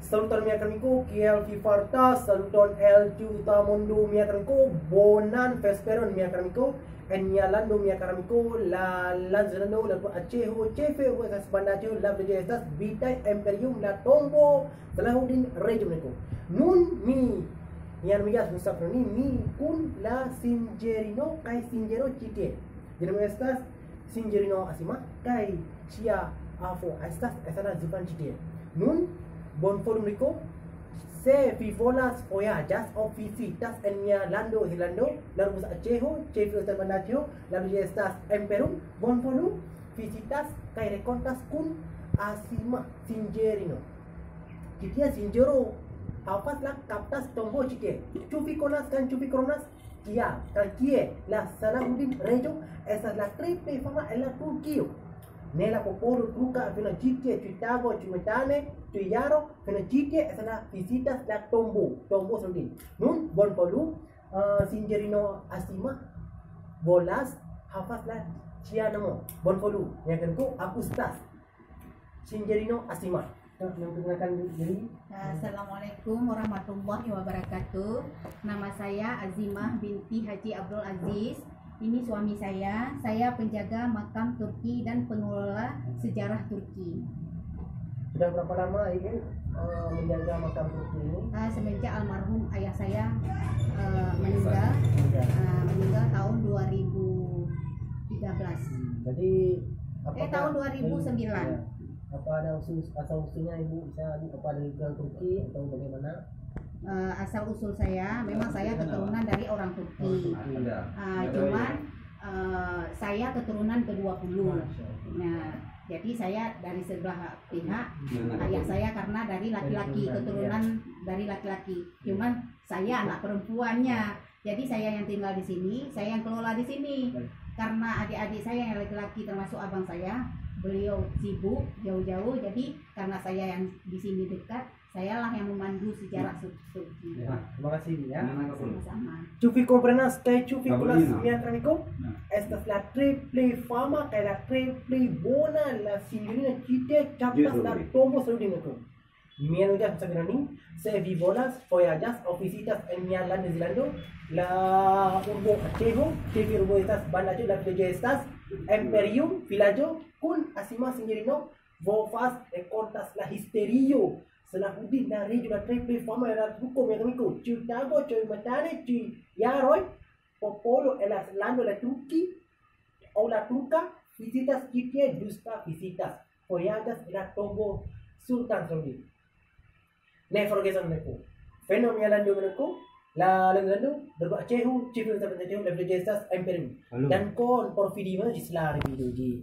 Saluton mia kamiku, kiel fifartas, saluton el tiutamundo mia kamiku, bonan vesperon mia kamiku, en mia lando mia kamiku, la lanzano, la aceho, chefe, estas bandacio, la bella estas, vitae imperium, la tombo, Salahuddin Regio meniku. Nun mi, yang migas musafroni, mi kun la singerino, kai singero citie. Jadi estas singerino asima, kai cia afo, estas esana zupan citie. Nun, bon folumrico, se vi volas voyagas o visitas en mia lando Irlando, la bus aceho, chefe termanatio, la bella estas en Peru, bon folum, visitas kai recontas kun asima singerino. Citie singero, apas la kaptas tombo citie. Cupi konas kan cupi kronas, kia, kan kie, la Salahuddin Regio, esas la triple fama en la Turquio. Nella popolo truca fino a citie, Chicago, Cimetane, Tuyaro, fino a citie, esas la visitas la tombo Salahuddin. Nun, bon polu, singerino asima, bolas, hafas la cianamo, bon polu, yang kedua, akustas, singerino asima. Yang menggunakan diri. Assalamualaikum warahmatullahi wabarakatuh. Nama saya Azimah binti Haji Abdul Aziz. Ini suami saya. Saya penjaga makam Turki dan pengelola sejarah Turki. Sudah berapa lama ingin menjaga makam Turki ini? Semenjak almarhum ayah saya meninggal tahun 2013. Jadi tahun 2009. Ya. Apa ada asal usulnya ibu bisa apa dari Turki atau bagaimana? Asal usul saya, memang saya keturunan dari orang Turki. Cuman saya keturunan ke-20. Nah, jadi saya dari sebelah pihak ayah saya karena dari laki-laki, keturunan dari laki-laki. Cuman saya anak perempuannya. Jadi saya yang tinggal di sini, saya yang kelola di sini. Karena adik-adik saya yang laki-laki termasuk abang saya, beliau sibuk jauh-jauh, jadi karena saya yang di sini dekat, sayalah yang memandu sejarah Turki. Terima kasih ya. Sama-sama. Chupi comprenas que chupi kulas miatranico. Esta es la triple fama, que la triple bona, la signorina Citie captas la tombo Salahuddin. Mi amiga Sagrani, se vi volas voyagas o visitas en mi land de Zilando, la urbo Aceho, que vi urbo estas bandajo, la villa estas, Imperium, vilaggio, kun asima singerino, vofas e contas la histerio, Salahuddin la Regio, la triple fama, la truco, mi amigo, Chicago, Cimetane, Yaroi, popolo, el lando la Turki, o la Turca, visitas Citie, justa visitas, voyagas la tombo Sultan Salahuddin. Ne forgesan mereka. Fenomena lanjut mereka. La lanjut berbuat cehu, cipu terbentuk lebih jelas imperium. Dan kon porfidiman di selari video ji.